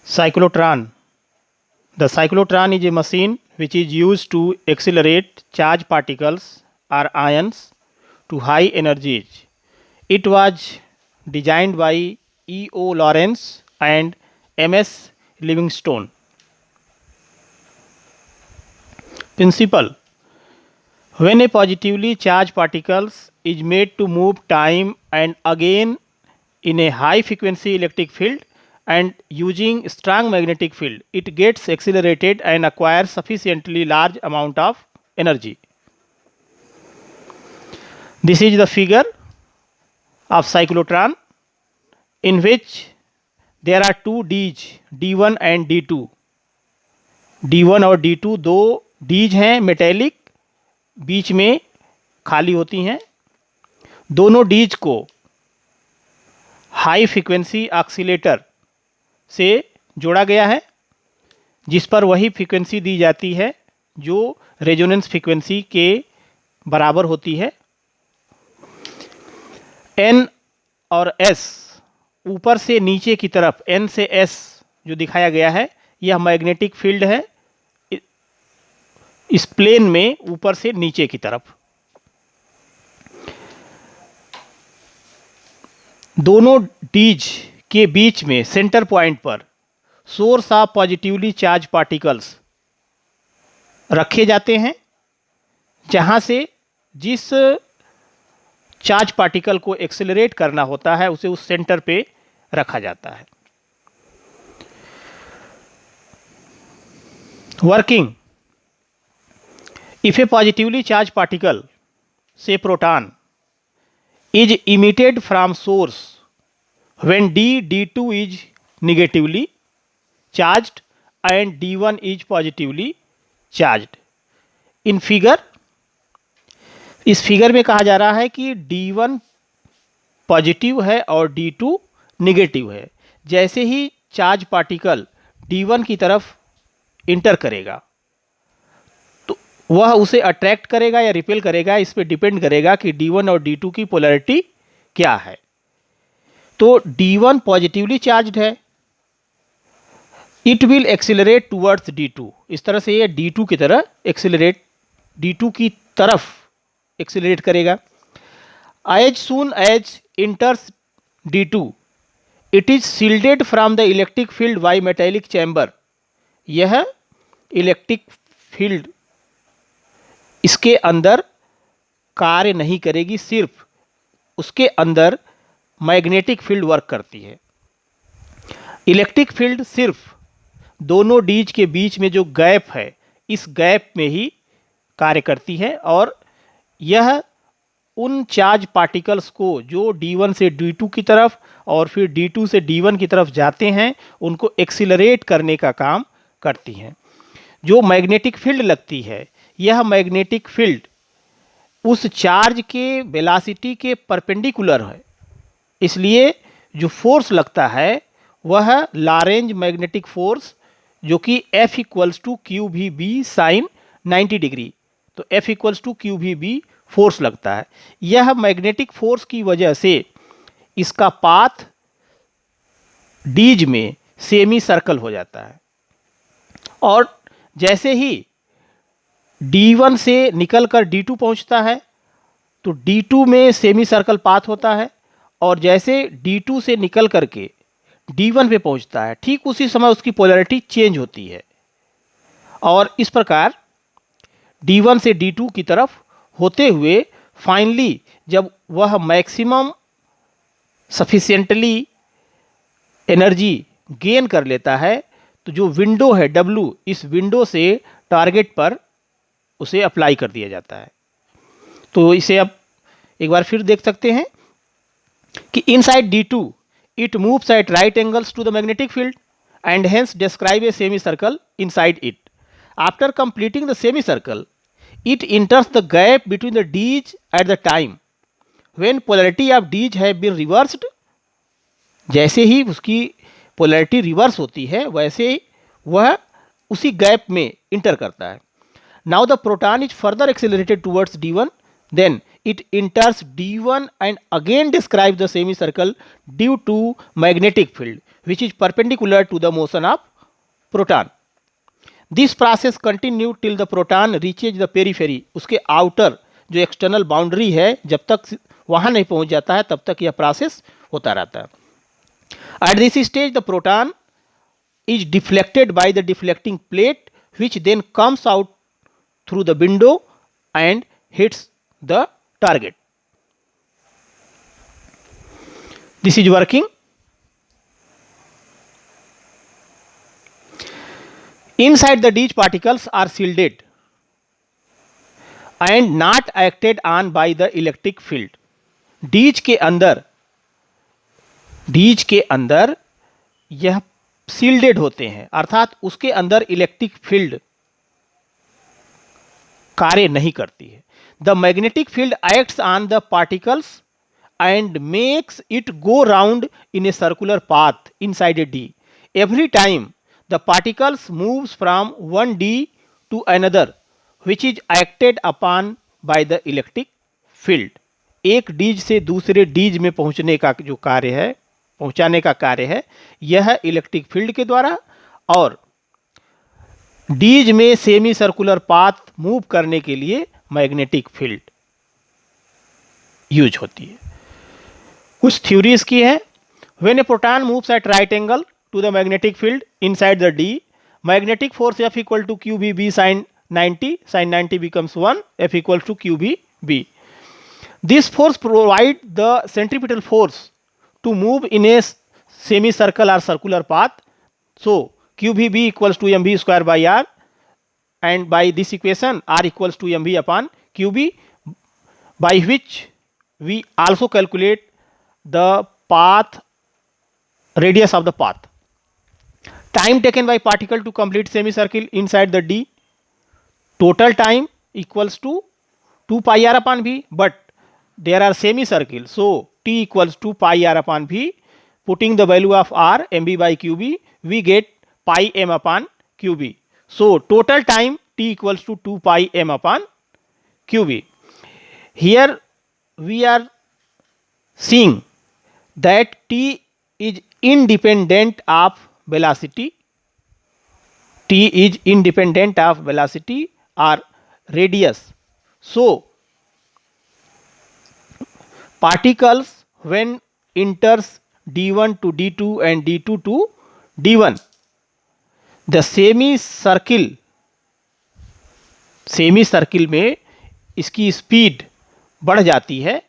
Cyclotron. The cyclotron is a machine which is used to accelerate charged particles or ions to high energies. It was designed by E.O. Lawrence and M.S. Livingstone. Principle: when a positively charged particles is made to move time and again in a high frequency electric field and using strong magnetic field, it gets accelerated and acquires sufficiently large amount of energy. This is the figure of cyclotron, in which there are two D's, D1 and D2. D1 और D2 दो D's हैं metallic, बीच में खाली होती हैं। दोनों D's को high frequency oscillator से जोड़ा गया है, जिस पर वही फ्रीक्वेंसी दी जाती है जो रेजोनेंस फ्रीक्वेंसी के बराबर होती है। N और S ऊपर से नीचे की तरफ, N से S जो दिखाया गया है, यह मैग्नेटिक फील्ड है इस प्लेन में ऊपर से नीचे की तरफ। दोनों डीज के बीच में सेंटर पॉइंट पर source of positively charge particles रखे जाते हैं, जहां से जिस चार्ज पार्टिकल को एक्सेलरेट करना होता है उसे उस सेंटर पे रखा जाता है। Working: if a positively charged particle, say proton, is emitted from source when D2 is negatively charged and D1 is positively charged. In figure, इस फिगर में कहा जा रहा है कि D1 पॉजिटिव है और D2 निगेटिव है। जैसे ही चार्ज पार्टिकल D1 की तरफ इंटर करेगा तो वह उसे अट्रैक्ट करेगा या रिपेल करेगा, इस पे डिपेंड करेगा कि D1 और D2 की पोलैरिटी क्या है। तो D1 पॉजिटिवली चार्ज्ड है, it will accelerate towards D2। इस तरह से ये D2 की तरह D2 की तरफ एक्सेलरेट करेगा। As soon as enters D2, it is shielded from the electric field by metallic chamber. यह इलेक्ट्रिक फील्ड इसके अंदर कार्य नहीं करेगी, सिर्फ उसके अंदर मैग्नेटिक फील्ड वर्क करती है। इलेक्ट्रिक फील्ड सिर्फ दोनों डीज के बीच में जो गैप है, इस गैप में ही कार्य करती है और यह उन चार्ज पार्टिकल्स को जो D1 से D2 की तरफ और फिर D2 से D1 की तरफ जाते हैं, उनको एक्सीलरेट करने का काम करती हैं। जो मैग्नेटिक फील्ड लगती है, यह मैग्नेटिक फील्ड उस चार्ज के वेलोसिटी के परपेंडिकुलर है, इसलिए जो फोर्स लगता है वह लॉरेंज मैग्नेटिक फोर्स, जो कि F = QVB sin 90 डिग्री, तो F = QVB फोर्स लगता है। यह मैग्नेटिक फोर्स की वजह से इसका पाथ डीज में सेमी सर्कल हो जाता है और जैसे ही D1 से निकलकर D2 पहुंचता है तो D2 में सेमी सर्कल पाथ होता है और जैसे D2 से निकल करके D1 पे पहुंचता है, ठीक उसी समय उसकी पोलैरिटी चेंज होती है और इस प्रकार D1 से D2 की तरफ होते हुए फाइनली जब वह मैक्सिमम सफिशिएंटली एनर्जी गेन कर लेता है तो जो विंडो है W, इस विंडो से टारगेट पर उसे अप्लाई कर दिया जाता है। तो इसे अब एक बार फिर देख सकते हैं कि inside D2 it moves at right angles to the magnetic field and hence describe a semicircle inside it. After completing the semicircle, it enters the gap between the D's at the time when polarity of D's have been reversed. जैसे ही उसकी polarity reverse होती है वैसे वह उसी gap में enter करता है। Now the proton is further accelerated towards D1, then it enters D1 and again describes the semicircle due to magnetic field. which is perpendicular to the motion of proton. This process continue till the proton reaches the periphery. उसके outer जो external boundary है जब तक वहां नहीं पहुंच जाता है तब तक यह प्रोसेस होता रहता है. At this stage the proton is deflected by the deflecting plate which then comes out through the window and hits the target. This is working. Inside the Dij particles are shielded and not acted on by the electric field. Dij के अंदर यह shielded होते हैं, अर्थात उसके अंदर electric field कार्य नहीं करती है. The magnetic field acts on the particles and makes it go round in a circular path inside a D. Every time the particles moves from one D to another which is acted upon by the electric field. एक डीज से दूसरे डीज में पहुंचने का जो कार्य है, पहुंचाने का कार्य है, यह इलेक्ट्रिक फील्ड के द्वारा और डीज में सेमी सर्कुलर पाथ मूव करने के लिए मैग्नेटिक फील्ड यूज होती है. कुछ थ्योरीज की है. When a proton moves at right angle to the magnetic field inside the D, magnetic force F equal to q v B sine 90 becomes 1, F equals to QB B. This force provide the centripetal force to move in a semicircle or circular path. So QB B equals to mv square by r, and by this equation r equals to mv upon QB, by which we also calculate the path, radius of the path. Time taken by particle to complete semicircle inside the D, total time equals to 2 pi r upon v, but there are semicircle, so t equals to pi r upon v. Putting the value of r mv by qb, we get pi m upon qb. So total time t equals to 2 pi m upon qb. Here we are seeing that t is independent of velocity. T is independent of velocity or radius. So particles when enters d1 to d2 and d2 to d1, the semicircle में इसकी speed बढ़ जाती है,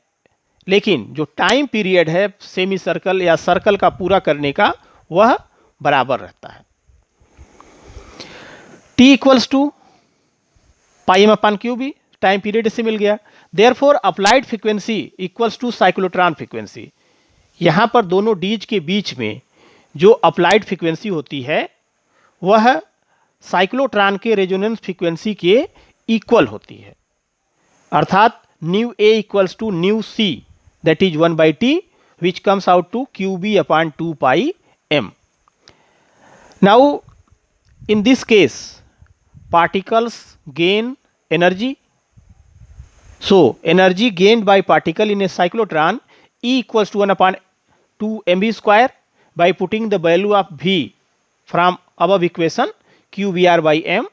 लेकिन जो time period है semi circle या circle का पूरा करने का वह बराबर रहता है. t equals to pi m upon q B, time period इससे मिल गया. Therefore applied frequency equals to cyclotron frequency. यहां पर दोनों डीज के बीच में जो अप्लाइड फ्रीक्वेंसी होती है वह साइक्लोट्रॉन के रेजोनेंस फ्रीक्वेंसी के इक्वल होती है, अर्थात nu a equals to nu c, that is 1/t, which comes out to qb upon 2 pi m. Now in this case particles gain energy. So energy gained by particle in a cyclotron E equals to 1 upon 2 mv square. By putting the value of v from above equation qbr by m,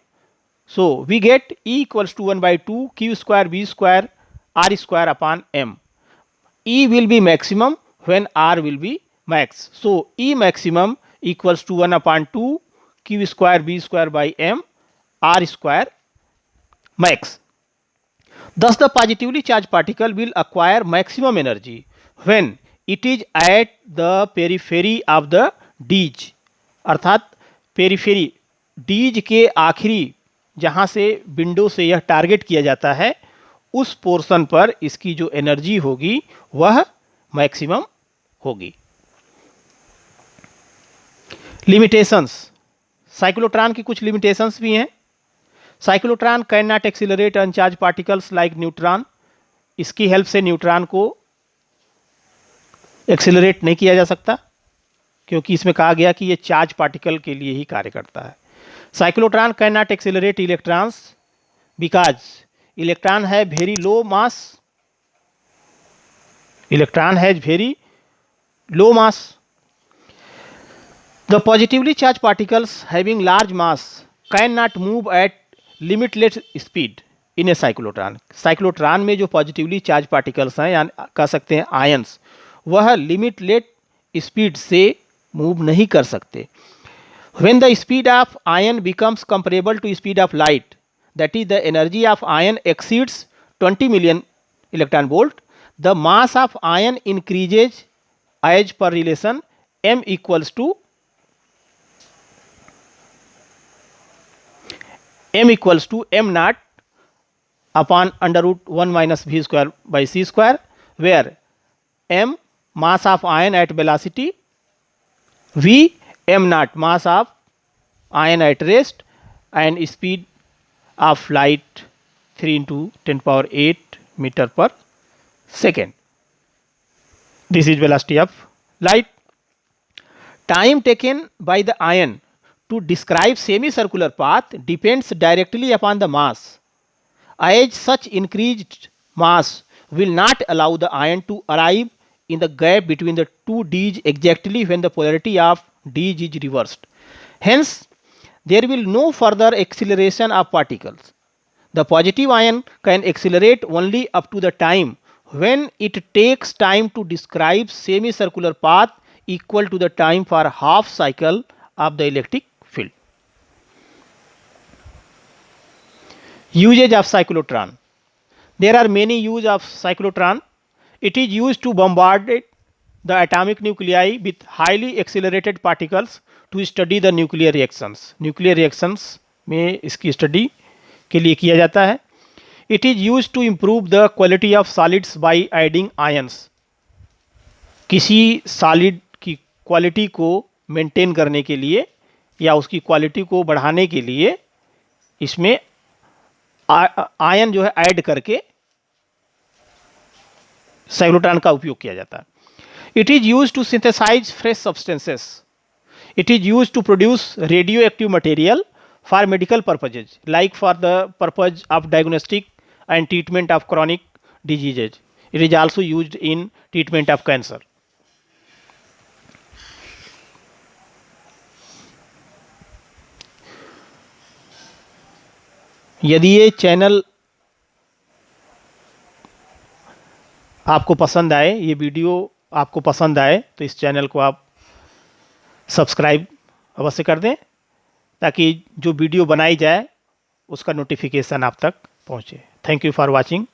so we get E equals to 1/2 q square b square r square upon m. E will be maximum when r will be max. So E maximum equals to 1 upon 2 q square b square by m r square max. Thus the positively charged particle will acquire maximum energy when it is at the periphery of the डीज, अर्थात periphery डीज के आखिरी जहां से window से यह target किया जाता है उस पोर्शन पर इसकी जो एनर्जी होगी वह मैक्सिमम होगी. लिमिटेशंस, साइक्लोट्रॉन की कुछ लिमिटेशंस भी हैं. Cyclotron can not accelerate अनचार्ज particles like neutron. इसकी हेल्प से न्यूट्रॉन को एक्सीलरेट नहीं किया जा सकता क्योंकि इसमें कहा गया कि ये चार्ज पार्टिकल के लिए ही कार्य करता है. Cyclotron can not accelerate electrons because electron है very low mass. Electron has very low mass. The positively charged particles having large mass cannot move at limitless speed in a cyclotron. Cyclotron में जो positively charge particles हैं या कह सकते हैं ions, वह लिमिटलेट speed से मूव नहीं कर सकते. When the speed of ion becomes comparable to speed of light, that is the energy of ion exceeds 20 million electron volt, the mass of ion increases as per relation m equals to m naught upon under root 1 minus v square by c square, where m mass of ion at velocity, v m naught mass of ion at rest, and speed of light 3 into 10 power 8 meter per second. This is velocity of light. Time taken by the ion to describe semicircular path depends directly upon the mass, as such increased mass will not allow the ion to arrive in the gap between the two D's exactly when the polarity of D's is reversed. Hence, there will no further acceleration of particles. The positive ion can accelerate only up to the time when it takes time to describe semicircular path equal to the time for half cycle of the electric field. Usage of cyclotron. There are many uses of cyclotron. It is used to bombard the atomic nuclei with highly accelerated particles to study the nuclear reactions. Nuclear reactions में इसकी study के लिए किया जाता है. It is used to improve the quality of solids by adding ions. किसी solid की quality को मेंटेन करने के लिए या उसकी क्वालिटी को बढ़ाने के लिए इसमें आयन जो है ऐड करके साइक्लोट्रॉन का उपयोग किया जाता है. It is used to synthesize fresh substances. It is used to produce radioactive material for medical purposes, like for the purpose of diagnostic and treatment of chronic diseases. It is also used in treatment of cancer. यदि ये channel आपको पसंद आए, ये video आपको पसंद आए, तो इस चैनल को आप सब्सक्राइब अवश्य कर दें ताकि जो वीडियो बनाई जाए उसका नोटिफिकेशन आप तक पहुंचे. Thank you for watching.